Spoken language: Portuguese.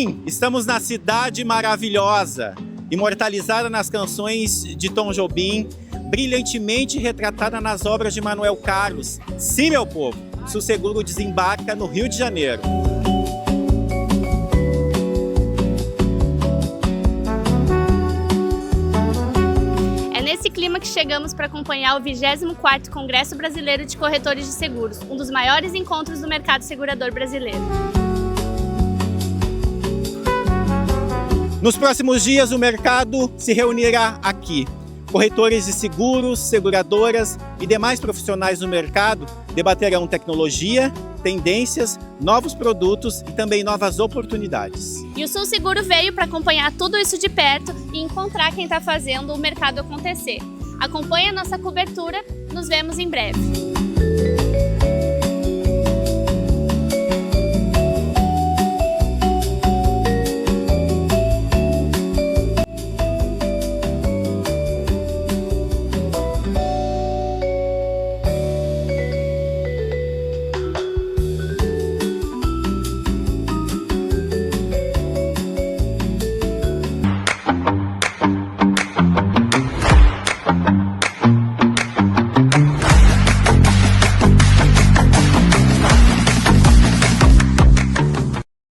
Sim, estamos na cidade maravilhosa, imortalizada nas canções de Tom Jobim, brilhantemente retratada nas obras de Manuel Carlos. Sim, meu povo, Sosseguro desembarca no Rio de Janeiro. É nesse clima que chegamos para acompanhar o 24º Congresso Brasileiro de Corretores de Seguros, um dos maiores encontros do mercado segurador brasileiro. Nos próximos dias, o mercado se reunirá aqui. Corretores de seguros, seguradoras e demais profissionais do mercado debaterão tecnologia, tendências, novos produtos e também novas oportunidades. E o Sul Seguro veio para acompanhar tudo isso de perto e encontrar quem está fazendo o mercado acontecer. Acompanhe a nossa cobertura, nos vemos em breve.